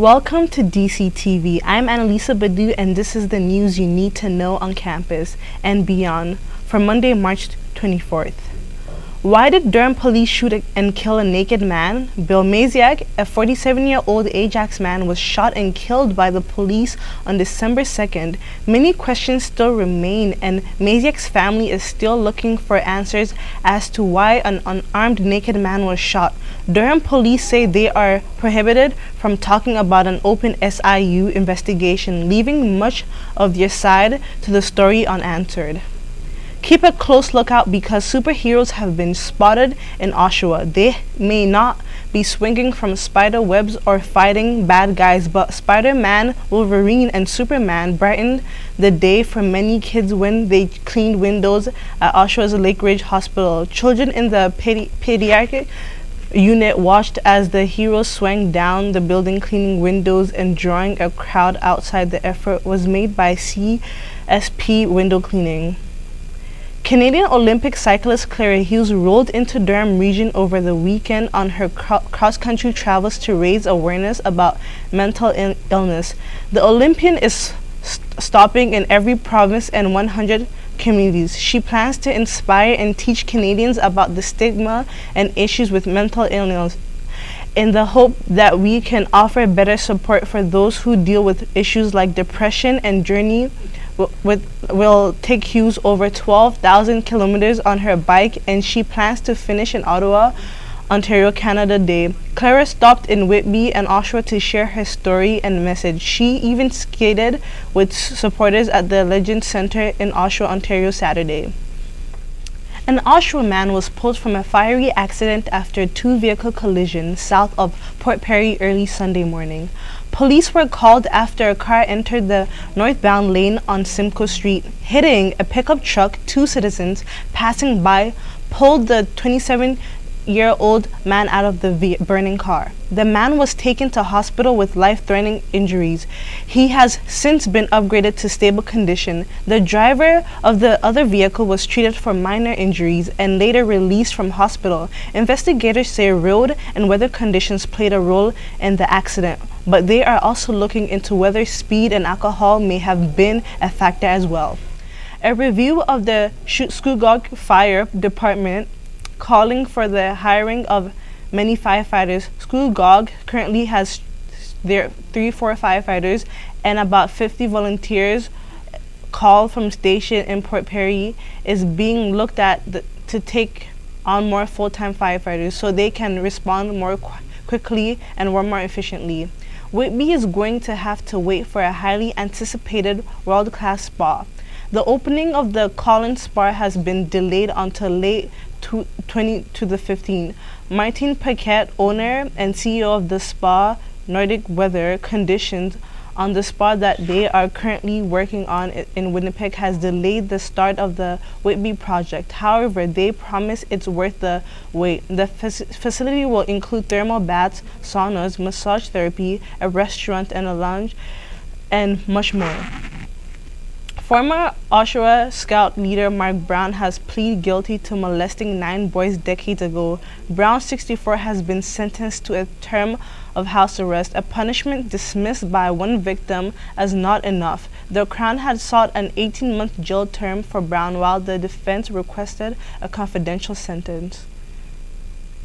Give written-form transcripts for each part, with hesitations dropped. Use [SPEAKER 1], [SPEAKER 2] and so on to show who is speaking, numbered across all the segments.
[SPEAKER 1] Welcome to DCTV. I'm Annalisa Badu, and this is the news you need to know on campus and beyond for Monday, March 24th. Why did Durham police shoot and kill a naked man? Bill Maziak, a 47-year-old Ajax man, was shot and killed by the police on December 2nd. Many questions still remain, and Maziak's family is still looking for answers as to why an unarmed naked man was shot. Durham police say they are prohibited from talking about an open SIU investigation, leaving much of their side to the story unanswered. Keep a close lookout because superheroes have been spotted in Oshawa. They may not be swinging from spider webs or fighting bad guys, but Spider-Man, Wolverine, and Superman brightened the day for many kids when they cleaned windows at Oshawa's Lake Ridge Hospital. Children in the pediatric unit watched as the heroes swung down the building cleaning windows and drawing a crowd outside. The effort was made by CSP Window Cleaning. Canadian Olympic cyclist Clara Hughes rolled into Durham region over the weekend on her cross-country travels to raise awareness about mental illness. The Olympian is stopping in every province and 100 communities. She plans to inspire and teach Canadians about the stigma and issues with mental illness, in the hope that we can offer better support for those who deal with issues like depression. And Journey will take Hughes over 12,000 kilometers on her bike, and she plans to finish in Ottawa, Ontario, Canada Day. Clara stopped in Whitby and Oshawa to share her story and message. She even skated with supporters at the Legend Centre in Oshawa, Ontario, Saturday. An Oshawa man was pulled from a fiery accident after a two-vehicle collision south of Port Perry early Sunday morning. Police were called after a car entered the northbound lane on Simcoe Street, hitting a pickup truck. Two citizens passing by pulled the 27-year-old man out of the burning car. The man was taken to hospital with life-threatening injuries. He has since been upgraded to stable condition. The driver of the other vehicle was treated for minor injuries and later released from hospital. Investigators say road and weather conditions played a role in the accident, but they are also looking into whether speed and alcohol may have been a factor as well. A review of the Scugog Fire Department calling for the hiring of many firefighters. Scugog currently has their 3-4 firefighters and about 50 volunteers. Call from station in Port Perry is being looked at to take on more full-time firefighters so they can respond more quickly and more efficiently. Whitby is going to have to wait for a highly anticipated world-class spa. The opening of the Collins Spa has been delayed until late 2015. Martin Paquette, owner and CEO of the spa, Nordic Weather Conditions on the spa that they are currently working on in Winnipeg, has delayed the start of the Whitby project. However, they promise it's worth the wait. The facility will include thermal baths, saunas, massage therapy, a restaurant and a lounge, and much more. Former Oshawa Scout leader Marc Brown has pleaded guilty to molesting 9 boys decades ago. Brown, 64, has been sentenced to a term of house arrest, a punishment dismissed by one victim as not enough. The Crown had sought an 18-month jail term for Brown, while the defense requested a confidential sentence.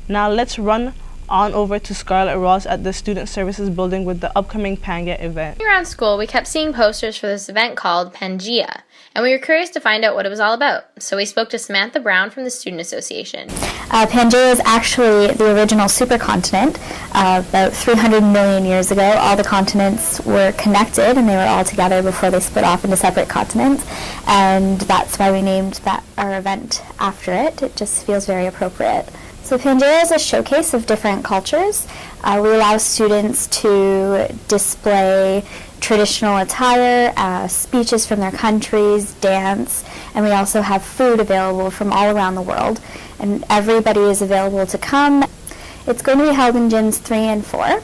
[SPEAKER 1] Now let's run on over to Scarlett Ross at the Student Services Building with the upcoming Panga event.
[SPEAKER 2] Around school, we kept seeing posters for this event called Pangea, and we were curious to find out what it was all about. So we spoke to Samantha Brown from the Student Association.
[SPEAKER 3] Pangea is actually the original supercontinent. About 300 million years ago, all the continents were connected and they were all together before they split off into separate continents, and that's why we named our event after it. It just feels very appropriate. So Pangea is a showcase of different cultures. We allow students to display traditional attire, speeches from their countries, dance, and we also have food available from all around the world. And everybody is available to come. It's going to be held in gyms 3 and 4.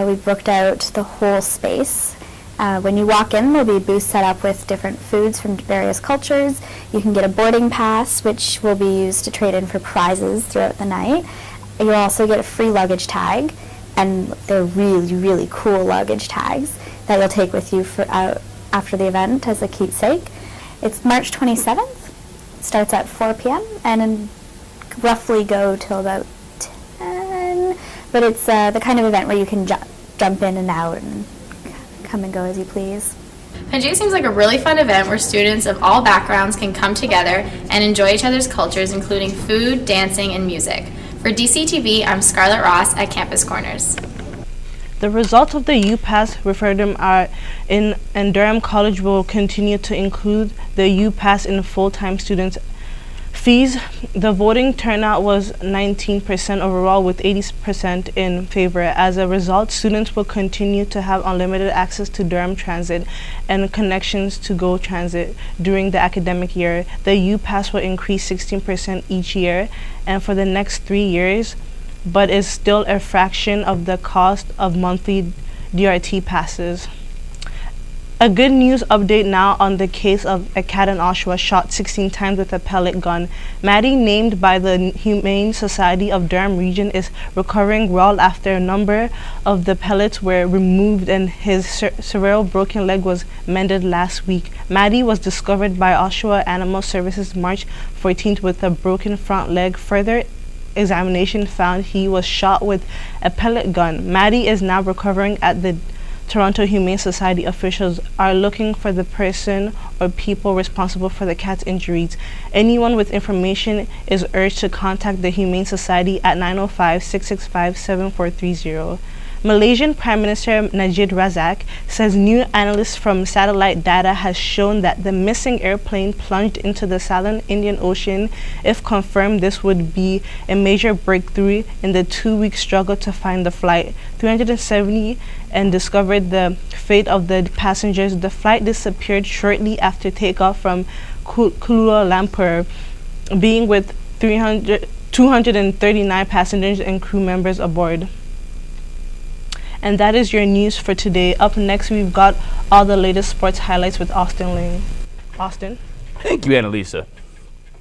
[SPEAKER 3] We've booked out the whole space. When you walk in, there'll be booths set up with different foods from various cultures. You can get a boarding pass, which will be used to trade in for prizes throughout the night. You'll also get a free luggage tag. and they're really, really cool luggage tags that you'll take with you for after the event as a keepsake. It's March 27th, starts at 4 p.m. and roughly go till about 10, but it's the kind of event where you can jump in and out and come and go as you please.
[SPEAKER 2] Pangea seems like a really fun event where students of all backgrounds can come together and enjoy each other's cultures, including food, dancing, and music. For DCTV, I'm Scarlett Ross at Campus Corners.
[SPEAKER 1] The results of the UPass referendum are in, and Durham College will continue to include the UPass in full-time students' fees. The voting turnout was 19% overall, with 80% in favor. As a result, students will continue to have unlimited access to Durham Transit and connections to GO Transit during the academic year. The UPass will increase 16% each year and for the next 3 years, but is still a fraction of the cost of monthly DRT passes. A good news update now on the case of a cat in Oshawa shot 16 times with a pellet gun. Maddie, named by the Humane Society of Durham Region, is recovering well after a number of the pellets were removed and his several broken leg was mended last week. Maddie was discovered by Oshawa Animal Services March 14th with a broken front leg. Further examination found he was shot with a pellet gun. Maddie is now recovering at the Toronto Humane Society. Officials are looking for the person or people responsible for the cat's injuries. Anyone with information is urged to contact the Humane Society at 905-665-7430. Malaysian Prime Minister Najib Razak says new analysis from satellite data has shown that the missing airplane plunged into the Southern Indian Ocean. If confirmed, this would be a major breakthrough in the 2-week struggle to find the flight 370 and discovered the fate of the passengers. The flight disappeared shortly after takeoff from Kuala Lumpur, being with 239 passengers and crew members aboard. And that is your news for today. Up next, we've got all the latest sports highlights with Austin Ling. Austin?
[SPEAKER 4] Thank you, Annalisa.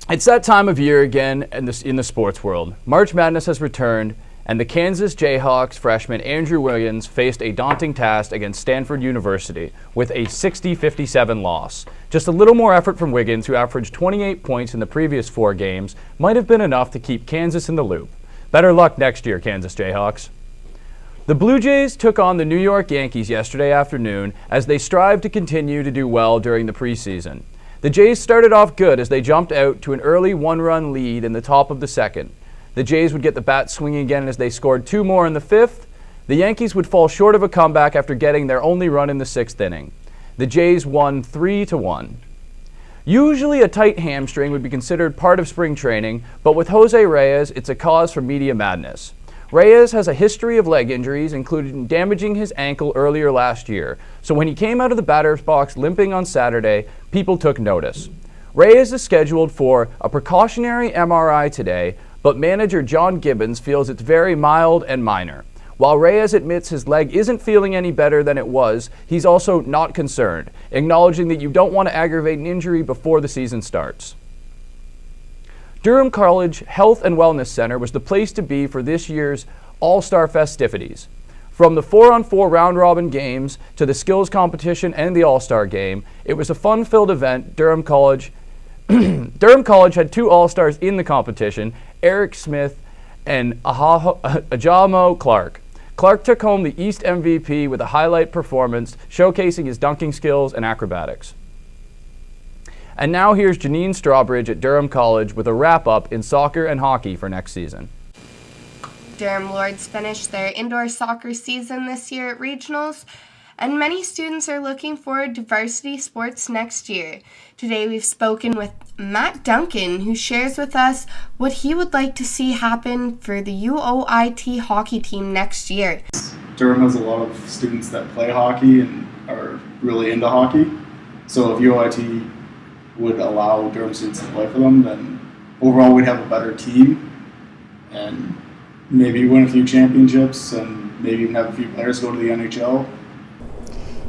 [SPEAKER 4] It's that time of year again in the sports world. March Madness has returned, and the Kansas Jayhawks freshman Andrew Wiggins faced a daunting task against Stanford University with a 60-57 loss. Just a little more effort from Wiggins, who averaged 28 points in the previous 4 games, might have been enough to keep Kansas in the loop. Better luck next year, Kansas Jayhawks. The Blue Jays took on the New York Yankees yesterday afternoon as they strive to continue to do well during the preseason. The Jays started off good as they jumped out to an early 1-run lead in the top of the second. The Jays would get the bat swinging again as they scored 2 more in the 5th. The Yankees would fall short of a comeback after getting their only run in the 6th inning. The Jays won 3-1. Usually a tight hamstring would be considered part of spring training, but with Jose Reyes, it's a cause for media madness. Reyes has a history of leg injuries, including damaging his ankle earlier last year, so when he came out of the batter's box limping on Saturday, people took notice. Reyes is scheduled for a precautionary MRI today, but manager John Gibbons feels it's very mild and minor. While Reyes admits his leg isn't feeling any better than it was, he's also not concerned, acknowledging that you don't want to aggravate an injury before the season starts. Durham College Health and Wellness Center was the place to be for this year's All-Star festivities. From the 4-on-4 round-robin games to the skills competition and the All-Star game, it was a fun-filled event. Durham College had 2 All-Stars in the competition, Eric Smith and Ajamo Clark. Clark took home the East MVP with a highlight performance, showcasing his dunking skills and acrobatics. And now here's Jeannie Strawbridge at Durham College with a wrap-up in soccer and hockey for next season.
[SPEAKER 5] Durham Lords finished their indoor soccer season this year at regionals, and many students are looking forward to varsity sports next year. Today we've spoken with Matt Duncan, who shares with us what he would like to see happen for the UOIT hockey team next year.
[SPEAKER 6] Durham has a lot of students that play hockey and are really into hockey, so if UOIT would allow Durham students to play for them, then overall we'd have a better team and maybe win a few championships and maybe even have a few players go to the NHL.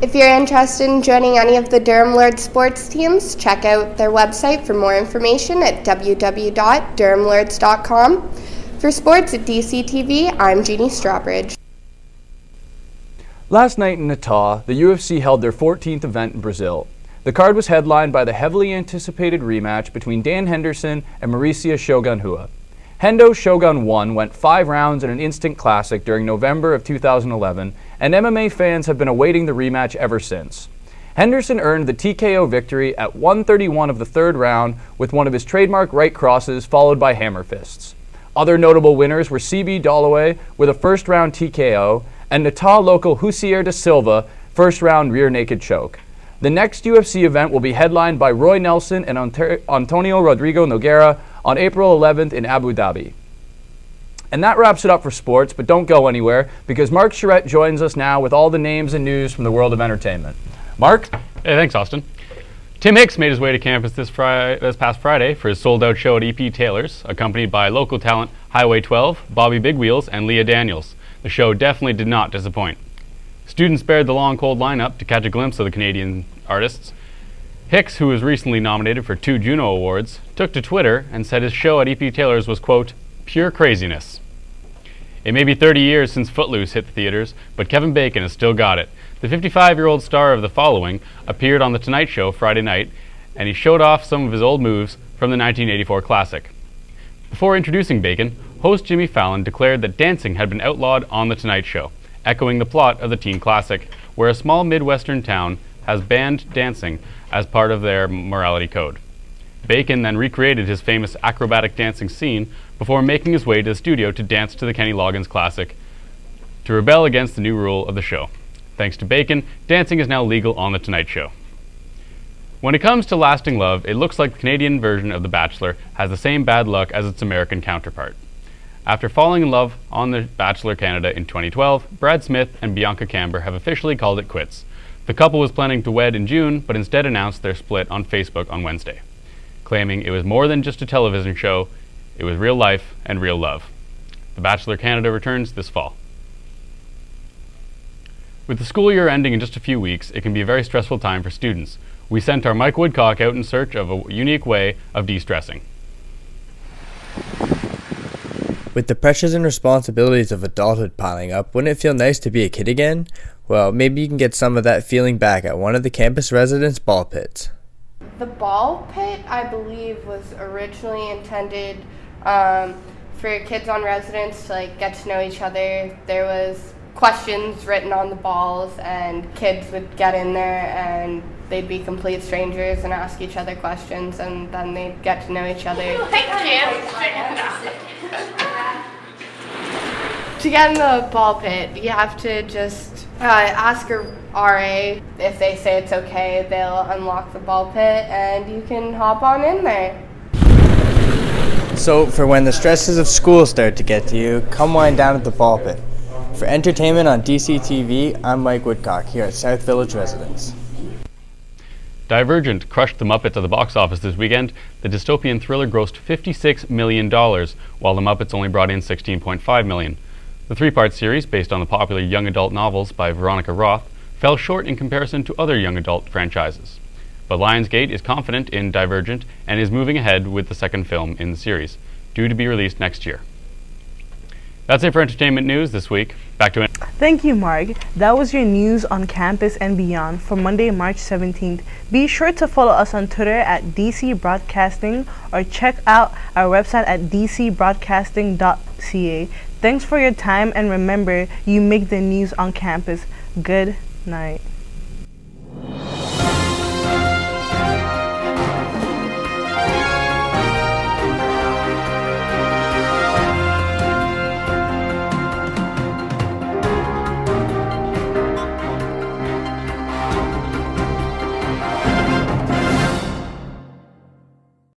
[SPEAKER 5] If you're interested in joining any of the Durham Lords sports teams, check out their website for more information at www.durhamlords.com. For sports at DCTV, I'm Jeannie Strawbridge.
[SPEAKER 4] Last night in Natal, the UFC held their 14th event in Brazil. The card was headlined by the heavily anticipated rematch between Dan Henderson and Mauricio Shogun Rua. Hendo Shogun 1 went 5 rounds in an instant classic during November of 2011, and MMA fans have been awaiting the rematch ever since. Henderson earned the TKO victory at 1:31 of the third round with one of his trademark right crosses followed by hammer fists. Other notable winners were CB Dalloway with a first-round TKO and Natal local Hussier da Silva first-round rear naked choke. The next UFC event will be headlined by Roy Nelson and Antonio Rodrigo Nogueira on April 11th in Abu Dhabi. And that wraps it up for sports, but don't go anywhere because Marc Charette joins us now with all the names and news from the world of entertainment. Marc?
[SPEAKER 7] Hey, thanks, Austin. Tim Hicks made his way to campus this past Friday for his sold-out show at EP Taylor's, accompanied by local talent Highway 12, Bobby Big Wheels, and Leah Daniels. The show definitely did not disappoint. Students spared the long, cold lineup to catch a glimpse of the Canadian artists. Hicks, who was recently nominated for 2 Juno Awards, took to Twitter and said his show at EP Taylor's was, quote, pure craziness. It may be 30 years since Footloose hit the theaters, but Kevin Bacon has still got it. The 55-year-old star of The Following appeared on The Tonight Show Friday night, and he showed off some of his old moves from the 1984 classic. Before introducing Bacon, host Jimmy Fallon declared that dancing had been outlawed on The Tonight Show, echoing the plot of the teen classic, where a small Midwestern town has banned dancing as part of their morality code. Bacon then recreated his famous acrobatic dancing scene before making his way to the studio to dance to the Kenny Loggins classic to rebel against the new rule of the show. Thanks to Bacon, dancing is now legal on The Tonight Show. When it comes to lasting love, it looks like the Canadian version of The Bachelor has the same bad luck as its American counterpart. After falling in love on The Bachelor Canada in 2012, Brad Smith and Bianca Camber have officially called it quits. The couple was planning to wed in June, but instead announced their split on Facebook on Wednesday, claiming it was more than just a television show, it was real life and real love. The Bachelor Canada returns this fall. With the school year ending in just a few weeks, it can be a very stressful time for students. We sent our Mike Woodcock out in search of a unique way of de-stressing.
[SPEAKER 8] With the pressures and responsibilities of adulthood piling up, wouldn't it feel nice to be a kid again? Well, maybe you can get some of that feeling back at one of the campus residents' ball pits.
[SPEAKER 5] The ball pit, I believe, was originally intended for kids on residence to get to know each other. There was questions written on the balls, and kids would get in there and they'd be complete strangers and ask each other questions, and then they'd get to know each other. To get in the ball pit, you have to just ask a RA. If they say it's okay, they'll unlock the ball pit and you can hop on in there.
[SPEAKER 8] So, for when the stresses of school start to get to you, come wind down at the ball pit. For entertainment on DCTV, I'm Mike Woodcock here at South Village Residence.
[SPEAKER 7] Divergent crushed the Muppets at the box office this weekend. The dystopian thriller grossed $56 million, while the Muppets only brought in $16.5 million. The 3-part series, based on the popular young adult novels by Veronica Roth, fell short in comparison to other young adult franchises. But Lionsgate is confident in Divergent and is moving ahead with the second film in the series, due to be released next year. That's it for entertainment news this week. Back to it.
[SPEAKER 1] Thank you, Marc. That was your news on campus and beyond for Monday, March 17th. Be sure to follow us on Twitter at DC Broadcasting or check out our website at dcbroadcasting.ca. Thanks for your time, and remember, you make the news on campus. Good night.